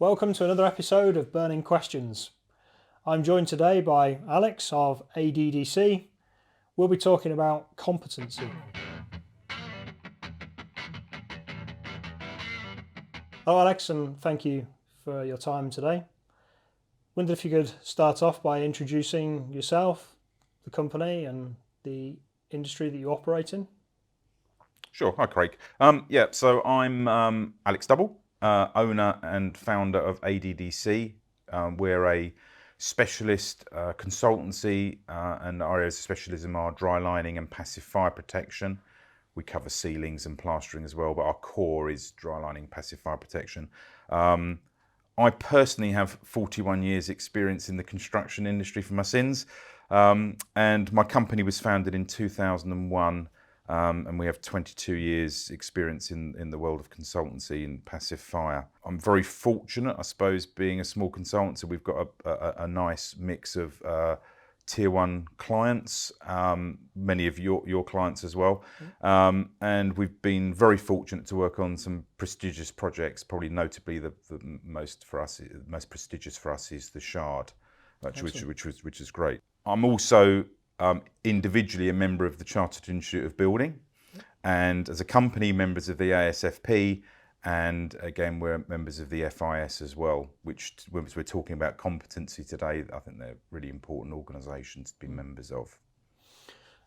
Welcome to another episode of Burning Questions. I'm joined today by Alex of ADDC. We'll be talking about competency. Hello Alex, and thank you for your time today. Wondered if you could start off by introducing yourself, the company and the industry that you operate in. Sure. Hi, Craig. So I'm Alex Double, owner and founder of ADDC. We're a specialist consultancy, and our areas of specialism are dry lining and passive fire protection. We cover ceilings and plastering as well, but our core is dry lining, passive fire protection. I personally have 41 years experience in the construction industry for my sins, and my company was founded in 2001. And we have 22 years experience in the world of consultancy and passive fire. I'm very fortunate, I suppose, being a small consultant, so we've got a nice mix of tier one clients, many of your clients as well. And we've been very fortunate to work on some prestigious projects, probably notably the most prestigious for us is the Shard, which is great. I'm also individually a member of the Chartered Institute of Building, and as a company, members of the ASFP, and again, we're members of the FIS as well, which, when we're talking about competency today, I think they're really important organisations to be members of.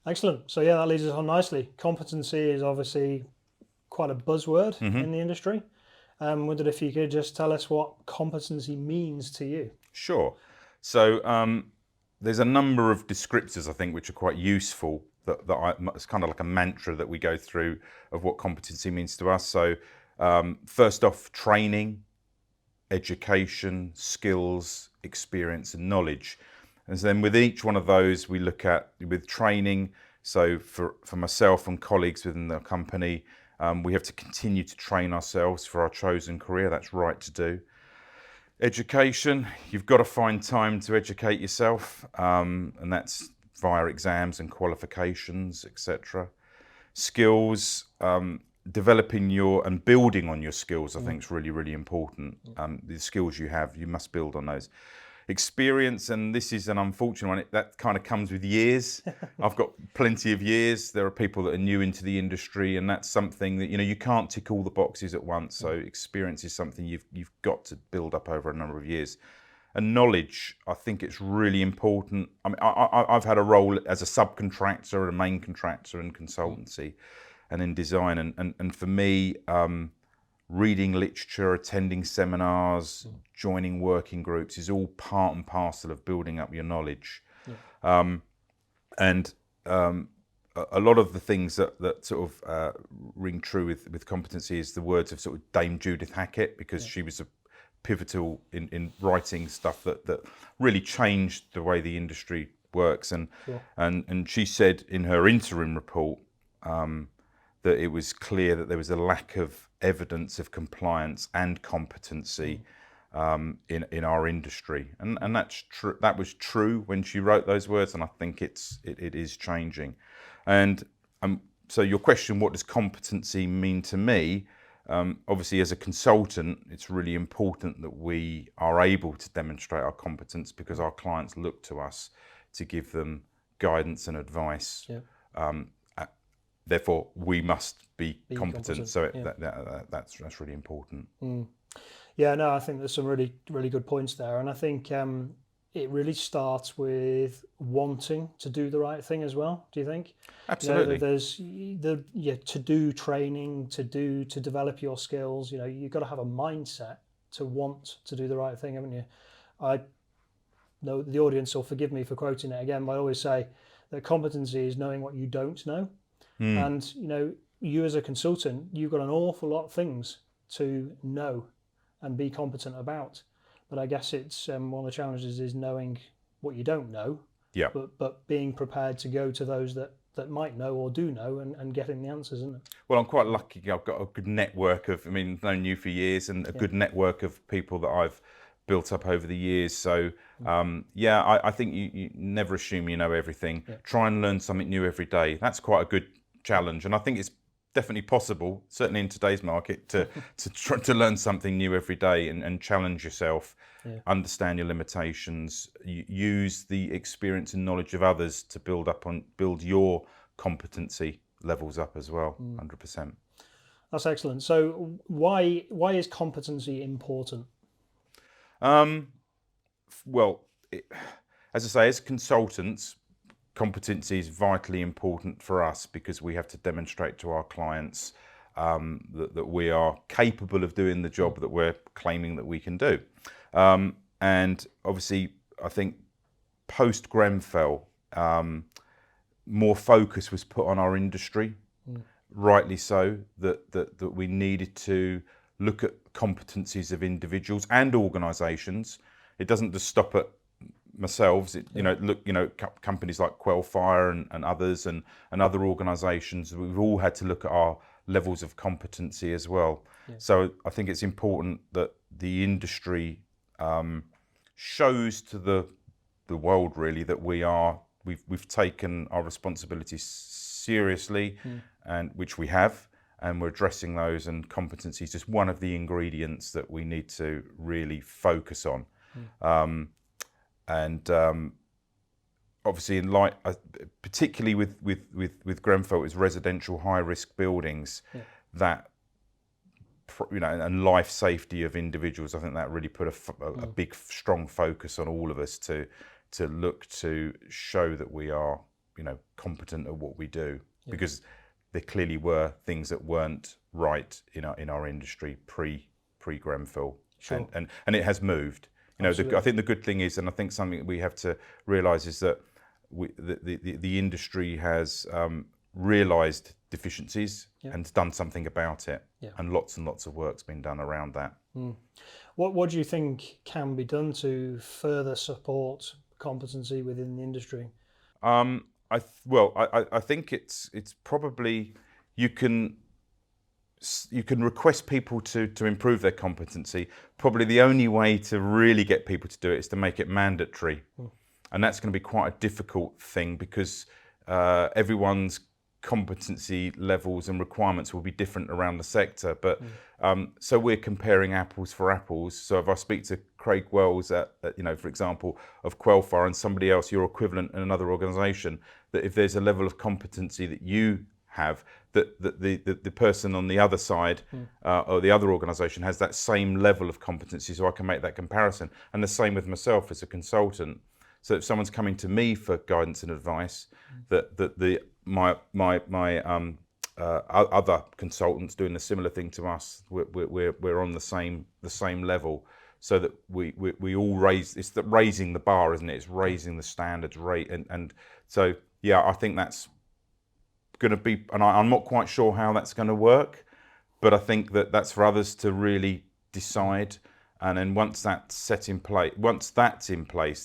Excellent. So yeah, that leads us on nicely. Competency is obviously quite a buzzword in the industry. Wondered if you could just tell us what competency means to you. Sure. So there's a number of descriptors, I think, which are quite useful. It's kind of like a mantra that we go through of what competency means to us. So first off, training, education, skills, experience and knowledge. And then with each one of those, we look at with training. So for myself and colleagues within the company, we have to continue to train ourselves for our chosen career. That's right to do. Education, you've got to find time to educate yourself, and that's via exams and qualifications, etc. Skills, developing and building on your skills, I think is really, really important. The skills you have, you must build on those. Experience, and this is an unfortunate one, that kind of comes with years. I've got plenty of years. There are people that are new into the industry, and that's something that, you can't tick all the boxes at once. So experience is something you've got to build up over a number of years. And knowledge, I think it's really important. I mean, I've had a role as a subcontractor, a main contractor in consultancy and in design. And for me, reading literature, attending seminars, joining working groups is all part and parcel of building up your knowledge. And a lot of the things that sort of ring true with competency is the words of sort of Dame Judith Hackett, because she was a pivotal in writing stuff that really changed the way the industry works. And she said in her interim report that it was clear that there was a lack of evidence of compliance and competency in our industry, and that's true. That was true when she wrote those words, and I think it is changing. And so your question, what does competency mean to me? Obviously, as a consultant, it's really important that we are able to demonstrate our competence, because our clients look to us to give them guidance and advice. Therefore, we must be competent. So that's really important. Yeah, no, I think there's some really, really good points there. And I think it really starts with wanting to do the right thing as well. Do you think? Absolutely. There's to do training, to develop your skills. You've got to have a mindset to want to do the right thing, haven't you? I know the audience will forgive me for quoting it again, but I always say that competency is knowing what you don't know. And you as a consultant, you've got an awful lot of things to know and be competent about. But I guess it's one of the challenges is knowing what you don't know, but being prepared to go to those that might know or do know and getting the answers, isn't it? Well, I'm quite lucky. I've got a good network of, known you for years, and a good network of people that I've built up over the years. So I think you never assume you know everything. Try and learn something new every day. That's quite a good challenge, and I think it's definitely possible, certainly in today's market, to try to learn something new every day and challenge yourself, Yeah. understand your limitations, use the experience and knowledge of others to build your competency levels up as well. 100%. That's excellent. So why is competency important? Well, as I say, as consultants, competency is vitally important for us because we have to demonstrate to our clients that we are capable of doing the job that we're claiming that we can do. And obviously, I think post Grenfell, more focus was put on our industry, rightly so, that we needed to look at competencies of individuals and organisations. It doesn't just stop at myself. Companies like Quelfire and others and other organisations, we've all had to look at our levels of competency as well. Yeah. So I think it's important that the industry shows to the world really that we've taken our responsibilities seriously, and which we have, and we're addressing those, and competency is just one of the ingredients that we need to really focus on. Obviously, in light, particularly with Grenfell, it's residential high-risk buildings, that and life safety of individuals. I think that really put a big, strong focus on all of us to look to show that we are, competent at what we do, because there clearly were things that weren't right in our industry pre Grenfell, and it has moved. I think the good thing is, and I think something that we have to realise is that the industry has realised deficiencies and done something about it, and lots of work's been done around that. What do you think can be done to further support competency within the industry? I think it's probably you can request people to improve their competency. Probably the only way to really get people to do it is to make it mandatory, and that's going to be quite a difficult thing because everyone's competency levels and requirements will be different around the sector. But so we're comparing apples for apples. So if I speak to Craig Wells at for example, of Quelfire, and somebody else, your equivalent in another organisation, that if there's a level of competency that you have, that the person on the other side or the other organisation has that same level of competency, so I can make that comparison. And the same with myself as a consultant. So if someone's coming to me for guidance and advice, my other consultants doing a similar thing to us, we're on the same level, so that we all raise. It's raising the bar, isn't it? It's raising the standards, and so I think that's going to be, and I'm not quite sure how that's going to work, but I think that's for others to really decide. And then once that's in place,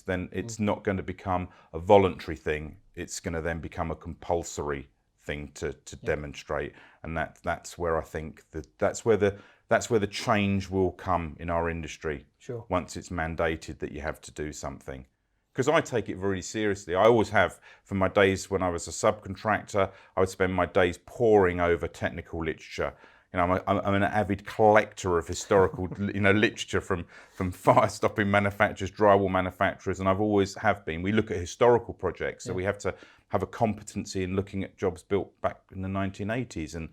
then it's not going to become a voluntary thing. It's going to then become a compulsory thing to demonstrate, and that's where I think that's where the change will come in our industry. Sure. Once it's mandated that you have to do something. Because I take it very seriously. I always have. From my days when I was a subcontractor, I would spend my days poring over technical literature. I'm an avid collector of historical, literature from fire-stopping manufacturers, drywall manufacturers, and I've always have been. We look at historical projects, so we have to have a competency in looking at jobs built back in the 1980s and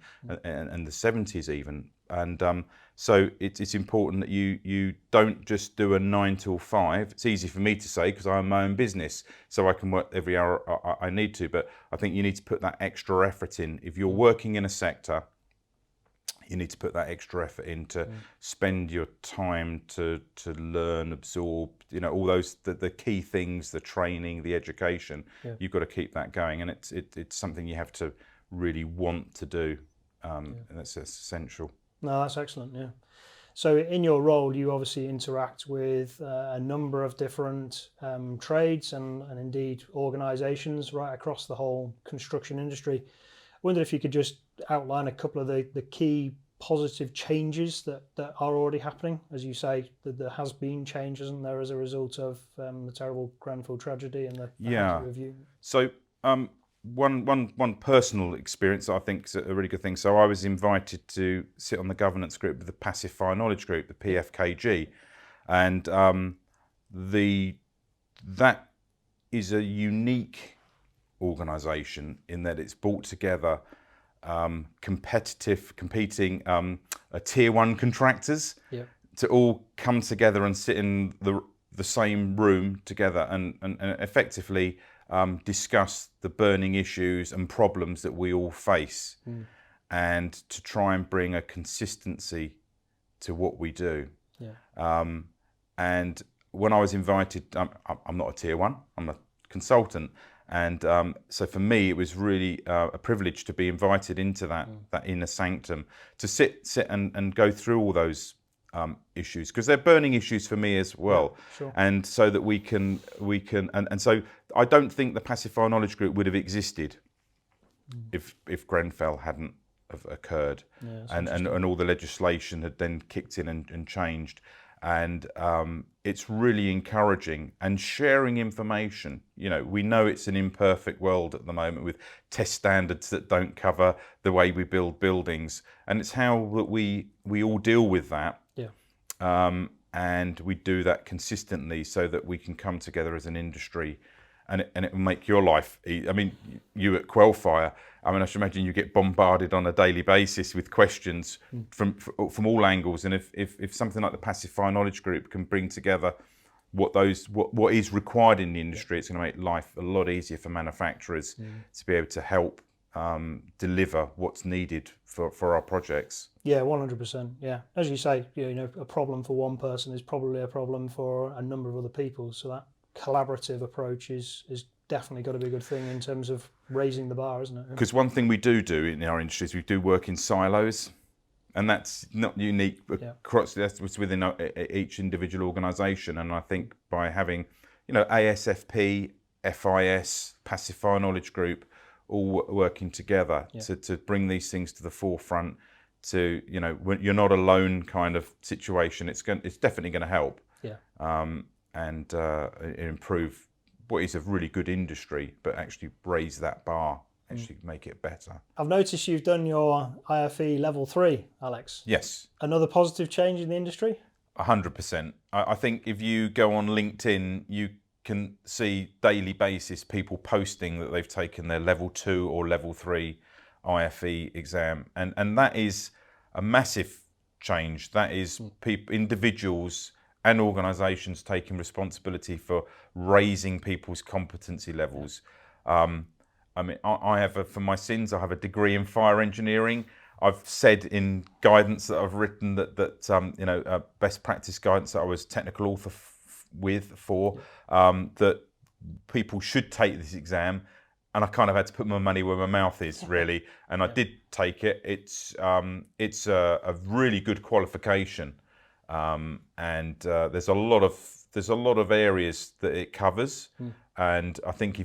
the 70s even. And so it's important that you don't just do a 9 till 5. It's easy for me to say because I own my own business, so I can work every hour I need to. But I think you need to put that extra effort in. If you're working in a sector, you need to put that extra effort in to spend your time to learn, absorb, all those the key things, the training, the education. You've got to keep that going, and it's something you have to really want to do, and that's essential. No, that's excellent. Yeah. So in your role, you obviously interact with a number of different trades and indeed organisations right across the whole construction industry. I wondered if you could just outline a couple of the key positive changes that are already happening. As you say, that there has been change, isn't there, as a result of the terrible Grenfell tragedy and the housing review? So one personal experience that I think is a really good thing. So I was invited to sit on the governance group of the Passive Fire Knowledge Group, the PFKG, and that is a unique organisation in that it's brought together competing tier one contractors to all come together and sit in the same room together and effectively discuss the burning issues and problems that we all face, and to try and bring a consistency to what we do. And when I was invited, I'm not a tier one, I'm a consultant. And so for me, it was really a privilege to be invited into that inner sanctum, to sit and go through all those issues, because they're burning issues for me as well. And so that we can and so I don't think the Passive Fire Knowledge Group would have existed if Grenfell hadn't have occurred, and all the legislation had then kicked in and changed. And it's really encouraging and sharing information. We know it's an imperfect world at the moment with test standards that don't cover the way we build buildings, and it's how that we all deal with that. And we do that consistently so that we can come together as an industry, and it will make your life easy. I mean, you at Quelfire, I should imagine you get bombarded on a daily basis with questions from all angles. And if something like the Passive Fire Knowledge Group can bring together what is required in the industry, it's going to make life a lot easier for manufacturers to be able to help deliver what's needed for our projects. 100%. Yeah, as you say, a problem for one person is probably a problem for a number of other people. So that collaborative approach is definitely got to be a good thing in terms of raising the bar, isn't it? Because one thing we do in our industry is we do work in silos, and that's not unique across, that's within each individual organisation. And I think by having ASFP, FIS, Passive Fire Knowledge Group all working together to bring these things to the forefront, to when you're not alone kind of situation, it's definitely going to help and improve what is a really good industry, but actually raise that bar, actually make it better. I've noticed you've done your IFE level 3, Alex. Yes. Another positive change in the industry? 100%. I think if you go on LinkedIn, you can see daily basis people posting that they've taken their level 2 or level 3 IFE exam, and that is a massive change. That is individuals and organisations taking responsibility for raising people's competency levels. I have for my sins, I have a degree in fire engineering. I've said in guidance that I've written that best practice guidance that I was technical author that people should take this exam, and I kind of had to put my money where my mouth is, really. And I did take it. It's a really good qualification. And there's a lot of areas that it covers, and I think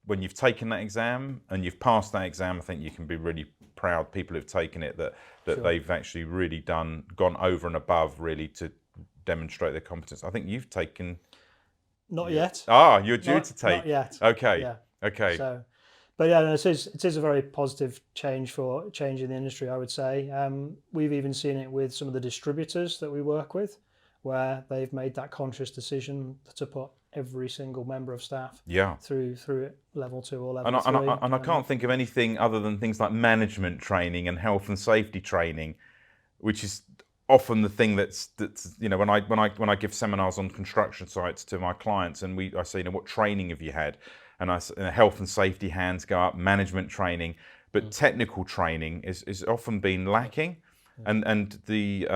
when you've taken that exam and you've passed that exam, I think you can be really proud. People who've taken it that they've actually really gone over and above, really, to demonstrate their competence. I think you've taken. Not yet. You're due to take. Not yet. Okay. Yeah. Okay. So, but yeah, no, it is a very positive change in the industry, I would say. We've even seen it with some of the distributors that we work with, where they've made that conscious decision to put every single member of staff through level 2 or level 3. And I can't think of anything other than things like management training and health and safety training, which is often the thing that's when I give seminars on construction sites to my clients, and I say, what training have you had? And health and safety hands go up, management training, but technical training is often been lacking, and the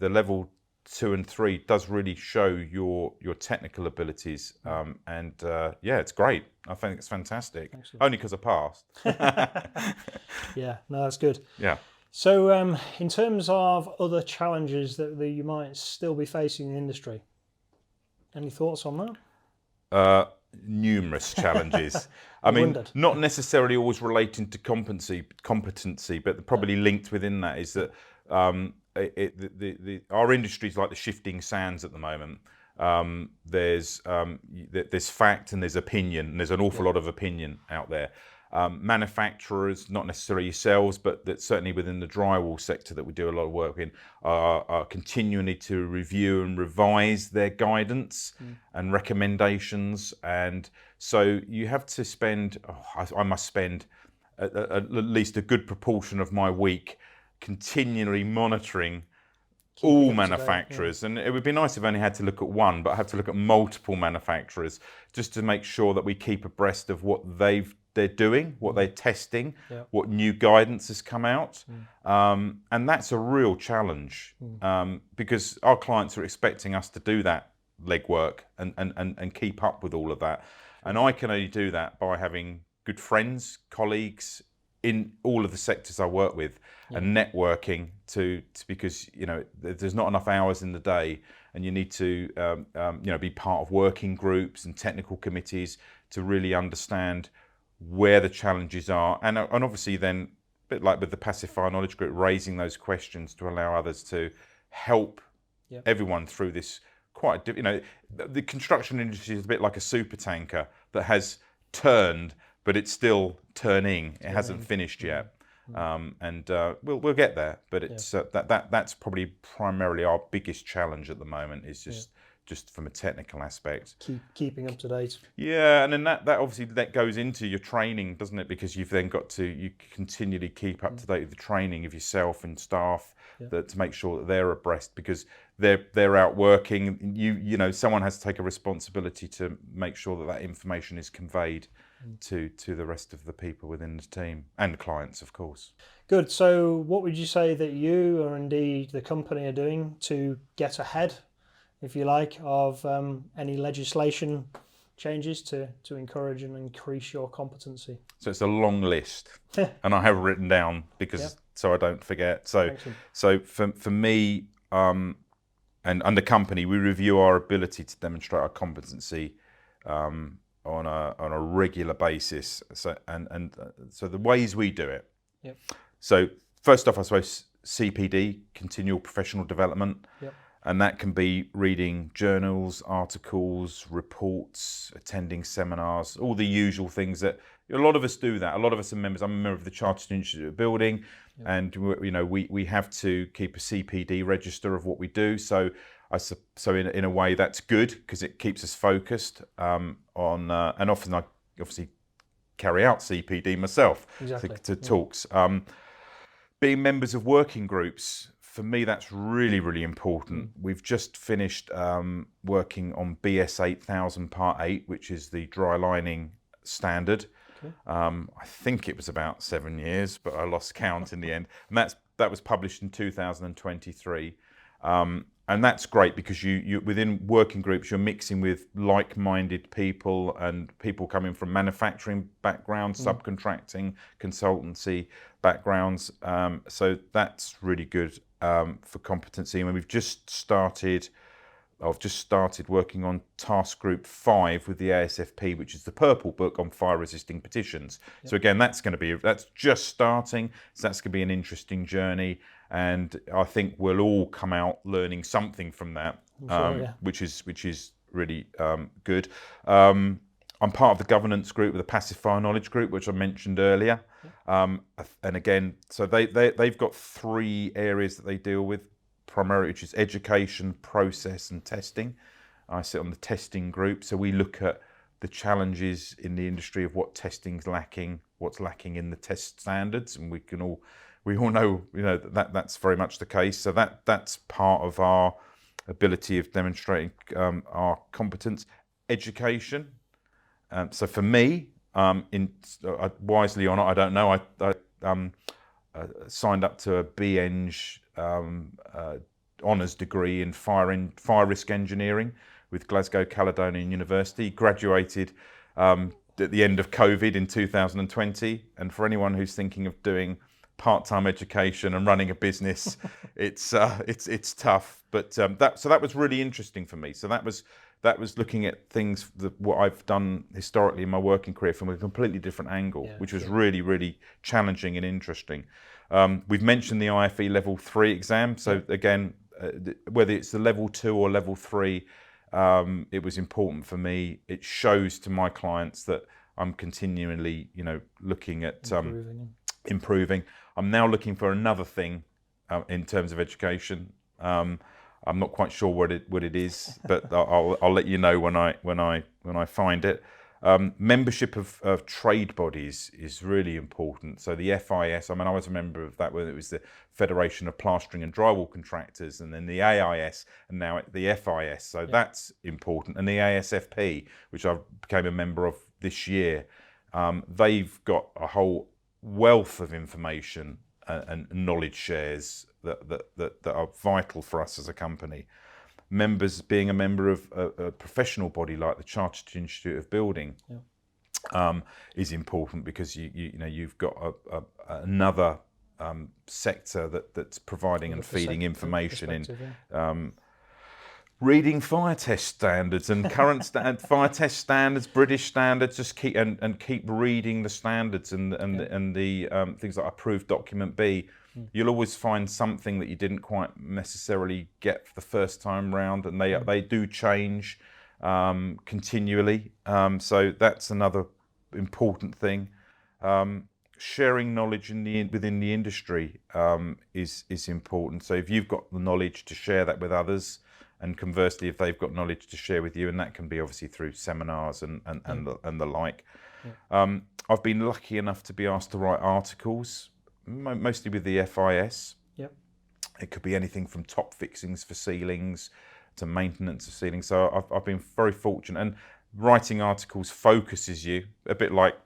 level 2 and 3 does really show your technical abilities, and it's great. I think it's fantastic. Excellent. Only because I passed. Yeah, no, that's good. Yeah. So in terms of other challenges that you might still be facing in the industry, any thoughts on that? Numerous challenges. I mean, not necessarily always relating to competency, but probably linked within that is that our industry is like the shifting sands at the moment. there's fact and there's opinion, and there's an awful lot of opinion out there. Manufacturers, not necessarily yourselves, but that certainly within the drywall sector that we do a lot of work in, are continually to review and revise their guidance and recommendations. And so you have to spend, I must spend at least a good proportion of my week continually monitoring all manufacturers, and it would be nice if I only had to look at one, but I have to look at multiple manufacturers just to make sure that we keep abreast of what they're doing, what they're testing, what new guidance has come out, and that's a real challenge because our clients are expecting us to do that legwork and keep up with all of that, and I can only do that by having good friends, colleagues in all of the sectors I work with, and networking because there's not enough hours in the day, and you need to be part of working groups and technical committees to really understand where the challenges are, and obviously then, a bit like with the Passive Fire Knowledge Group, raising those questions to allow others to help everyone through this the construction industry is a bit like a super tanker that has turned, but it's still turning. It hasn't finished yet, and we'll get there. But it's that's probably primarily our biggest challenge at the moment. Is just from a technical aspect. Keeping up to date. Yeah, and then that obviously that goes into your training, doesn't it? Because you've then got to you continually keep up to date with the training of yourself and staff to make sure that they're abreast, because they're out working. Someone has to take a responsibility to make sure that information is conveyed to the rest of the people within the team and clients, of course. Good. So what would you say that you, or indeed the company, are doing to get ahead, if you like, of any legislation changes to encourage and increase your competency? So it's a long list, and I have written down because so I don't forget. So for me, and under company, we review our ability to demonstrate our competency on a regular basis. So so the ways we do it. Yep. So first off, I suppose CPD, continual professional development. Yep. And that can be reading journals, articles, reports, attending seminars, all the usual things that a lot of us do. That a lot of us are members. I'm a member of the Chartered Institute of Building, and we have to keep a CPD register of what we do. So in a way that's good because it keeps us focused on. And often I obviously carry out CPD myself to talks. Being members of working groups. For me, that's really, really important. We've just finished working on BS 8000 Part 8, which is the dry lining standard. Okay. I think it was about 7 years, but I lost count in the end. And that was published in 2023. And that's great because you within working groups, you're mixing with like-minded people and people coming from manufacturing backgrounds, subcontracting, consultancy backgrounds. So that's really good. For competency, and I've just started working on task group 5 with the ASFP, which is the purple book on fire resisting petitions. So again, that's just starting, so that's going to be an interesting journey, and I think we'll all come out learning something from that, which is really good. I'm part of the governance group with the Passive Fire Knowledge Group, which I mentioned earlier. And again, so they've got 3 areas that they deal with primarily, which is education, process, and testing. I sit on the testing group, so we look at the challenges in the industry of what testing's lacking, what's lacking in the test standards, and we all know that's very much the case. So that's part of our ability of demonstrating our competence. Education. So for me, wisely or not, I don't know. I signed up to a BEng honours degree in fire risk engineering with Glasgow Caledonian University. Graduated at the end of COVID in 2020. And for anyone who's thinking of doing part-time education and running a business, it's tough. But that was really interesting for me. So that was looking at things what I've done historically in my working career from a completely different angle, which was really, really challenging and interesting. We've mentioned the IFE Level 3 exam. So again, whether it's the Level 2 or Level 3, It was important for me. It shows to my clients that I'm continually, looking at improving. I'm now looking for another thing in terms of education. I'm not quite sure what it is, but I'll let you know when I find it. Membership of trade bodies is really important. So the FIS, I was a member of that when it was the Federation of Plastering and Drywall Contractors, and then the AIS, and now the FIS. So that's important. And the ASFP, which I became a member of this year, they've got a whole wealth of information and knowledge shares that are vital for us as a company. Being a member of a professional body like the Chartered Institute of Building is important, because you've got another sector that's providing and feeding information in. Reading fire test standards and current fire test standards, British standards. Just keep reading the standards and the things like approved document B. You'll always find something that you didn't quite necessarily get the first time round, and they do change continually. So that's another important thing. Sharing knowledge within the industry is important. So if you've got the knowledge, to share that with others. And conversely, if they've got knowledge to share with you, and that can be obviously through seminars and the like. I've been lucky enough to be asked to write articles, mostly with the FIS. It could be anything from top fixings for ceilings to maintenance of ceilings. So I've been very fortunate. And writing articles focuses you, a bit like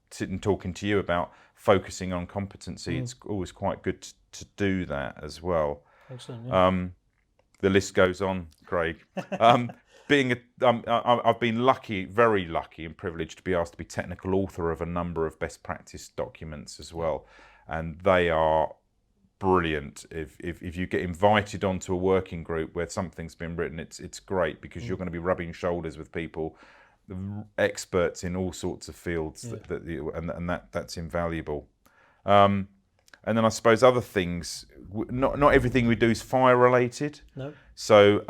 sitting talking to you about focusing on competency. It's always quite good to do that as well. Excellent. The list goes on, Craig. I've been lucky, very lucky and privileged to be asked to be technical author of a number of best practice documents as well. And they are brilliant. If you get invited onto a working group where something's been written, it's great, because you're going to be rubbing shoulders with people, experts in all sorts of fields, that's invaluable. And then I suppose other things, not everything we do is fire related. No. So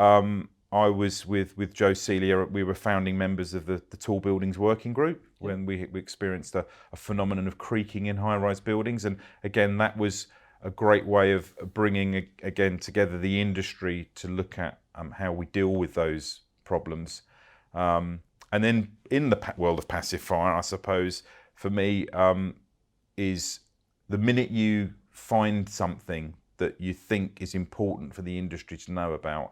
I was with Joe Celia, we were founding members of the Tall Buildings Working Group when we experienced a phenomenon of creaking in high-rise buildings. And again, that was a great way of bringing again together the industry to look at how we deal with those problems. And then in the world of passive fire, I suppose, for me, is the minute you find something that you think is important for the industry to know about,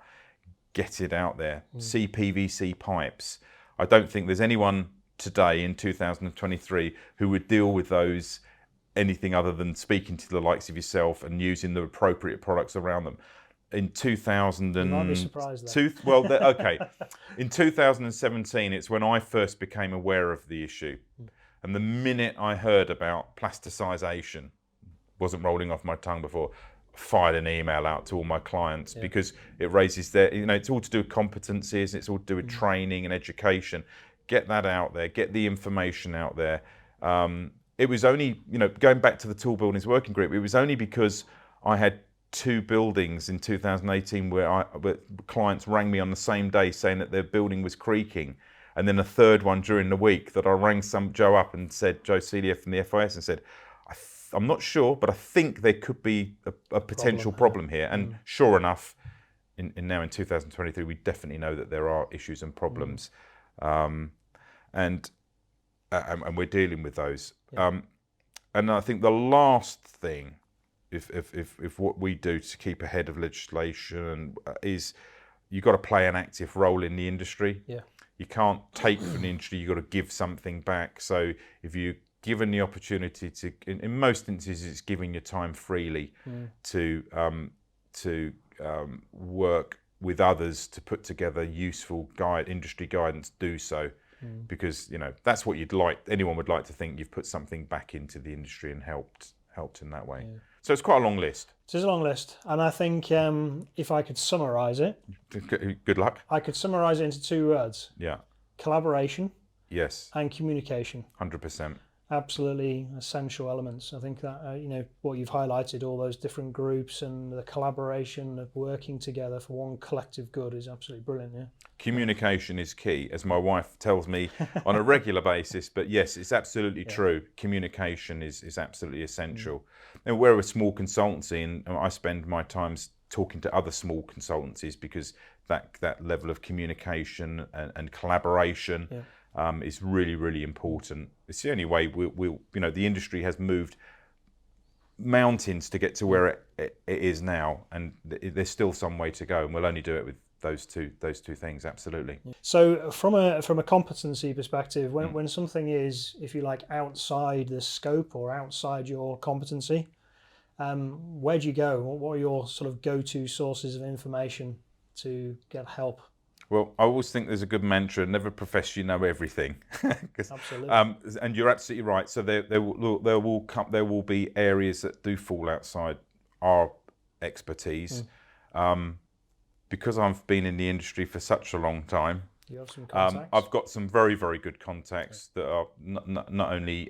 get it out there. CPVC pipes. I don't think there's anyone today in 2023 who would deal with those anything other than speaking to the likes of yourself and using the appropriate products around them. In 2000 and you might be surprised okay. In 2017, it's when I first became aware of the issue. And the minute I heard about plasticization, wasn't rolling off my tongue before, fired an email out to all my clients, because it raises it's all to do with competencies, it's all to do with training and education. Get that out there, get the information out there. It was only, going back to the Tall Buildings Working Group, it was only because I had 2 buildings in 2018 where clients rang me on the same day saying that their building was creaking. And then a third one during the week that I rang Joe up and said, Joe Celia from the FIS, and said, I'm not sure, but I think there could be a potential problem here. And sure enough, now in 2023, we definitely know that there are issues and problems, and we're dealing with those. And I think the last thing, if what we do to keep ahead of legislation is, you've got to play an active role in the industry. You can't take from the industry, you've got to give something back. So if you're given the opportunity to, in most instances, it's giving your time freely to work with others to put together useful industry guidance, do so. Because that's what anyone would like to think you've put something back into the industry and helped in that way. So it's quite a long list. It is a long list, and I think if I could summarise it, good luck. I could summarise it into 2 words: collaboration, yes, and communication. 100%. absolutely essential elements. I think that what you've highlighted, all those different groups and the collaboration of working together for one collective good, is absolutely brilliant. Yeah. Communication is key, as my wife tells me on a regular basis. But yes, it's absolutely true. Communication is absolutely essential. And we're a small consultancy, and I spend my time talking to other small consultancies because that level of communication and collaboration is really, really important. It's the only way we'll the industry has moved mountains to get to where it is now, and there's still some way to go, and we'll only do it with those two things. Absolutely. So from a competency perspective, when something is, if you like, outside the scope or outside your competency, where do you go? What are your sort of go-to sources of information to get help? Well, I always think there's a good mantra: never profess you know everything. Absolutely. And you're absolutely right. So there will be areas that do fall outside our expertise. Because I've been in the industry for such a long time, you have some contacts? I've got some very, very good contacts that are not only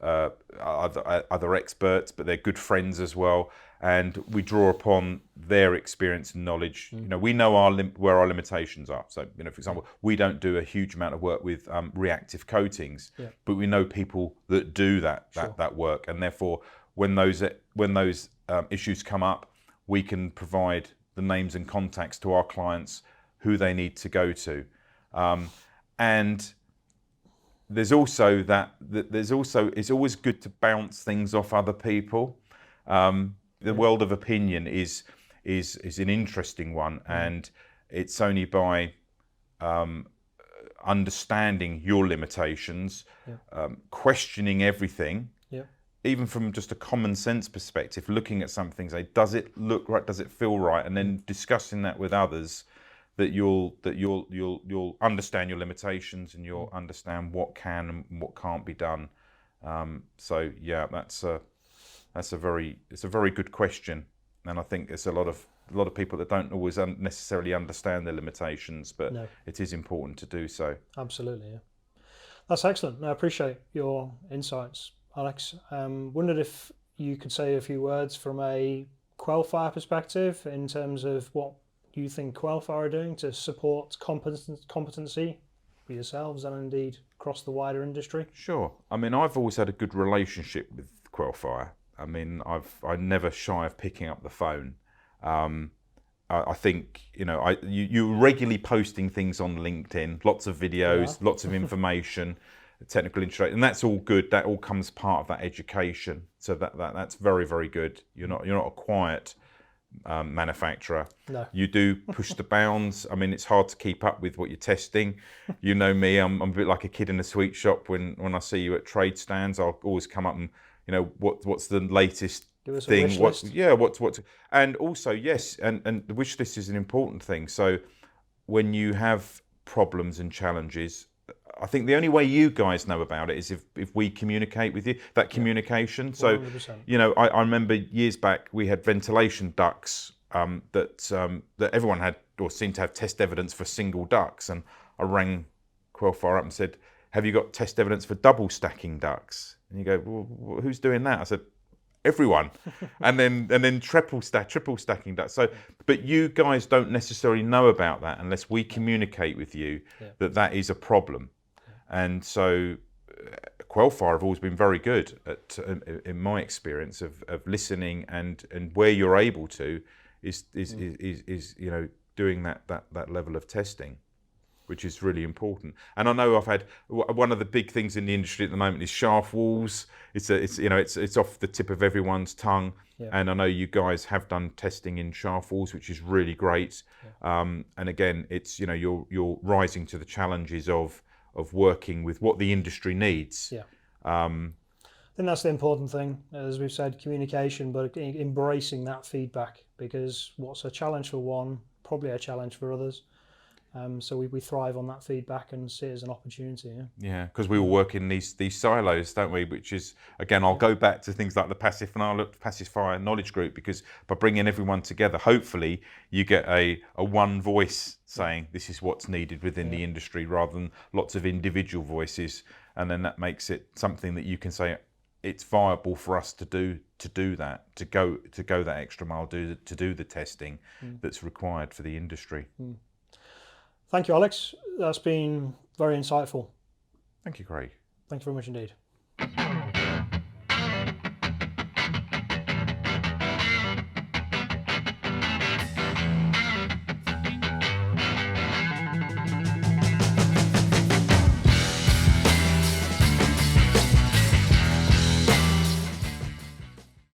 other experts, but they're good friends as well. And we draw upon their experience and knowledge. We know where our limitations are. So, for example, we don't do a huge amount of work with reactive coatings, but we know people that do that work, and therefore, when those issues come up, we can provide the names and contacts to our clients who they need to go to. And there's also it's always good to bounce things off other people. The world of opinion is an interesting one, and it's only by understanding your limitations, questioning everything, even from just a common sense perspective, looking at something, say, does it look right? Does it feel right? And then discussing that with others, that you'll understand your limitations, and you'll understand what can and what can't be done. So yeah, it's a very good question, and I think there's a lot of people that don't always necessarily understand their limitations, but it is important to do so. Absolutely, yeah. That's excellent. I appreciate your insights, Alex. Wondered if you could say a few words from a Quelfire perspective in terms of what you think Quelfire are doing to support competency for yourselves and indeed across the wider industry. Sure. I mean, I've always had a good relationship with Quelfire. I mean, I never shy of picking up the phone. I think you're regularly posting things on LinkedIn, lots of videos, lots of information. Technical intro, and that's all good. That all comes part of that education. So that's very, very good. You're not a quiet manufacturer. No. You do push the bounds. I mean, it's hard to keep up with what you're testing. You know me, I'm a bit like a kid in a sweet shop. When I see you at trade stands, I'll always come up and what's the latest Give us thing? a wish list. What? And also yes, and the wish list is an important thing. So when you have problems and challenges, I think the only way you guys know about it is if we communicate with you, that communication. 100%. So, I remember years back we had ventilation ducts that everyone had or seemed to have test evidence for single ducts. And I rang Quelfire up and said, have you got test evidence for double stacking ducts? And you go, well, who's doing that? I said, everyone. and then triple stacking ducts. So, but you guys don't necessarily know about that unless we communicate with you that is a problem. And so Quelfire have always been very good at, in my experience, of listening and where you're able to is doing that level of testing, which is really important. And I know I've had one of the big things in the industry at the moment is shaft walls. It's off the tip of everyone's tongue. Yeah. And I know you guys have done testing in shaft walls, which is really great. Yeah. And again, it's you're rising to the challenges of working with what the industry needs. Yeah. I think that's the important thing, as we've said, communication, but embracing that feedback, because what's a challenge for one, probably a challenge for others. So we thrive on that feedback and see it as an opportunity. Yeah, because we all work in these silos, don't we? Which is, again, I'll go back to things like the Pacifier Knowledge Group, because by bringing everyone together, hopefully you get a one voice saying this is what's needed within the industry, rather than lots of individual voices. and then that makes it something that you can say it's viable for us to do that, to go that extra mile, to do the testing that's required for the industry. Thank you, Alex. That's been very insightful. Thank you, Craig. Thank you very much indeed.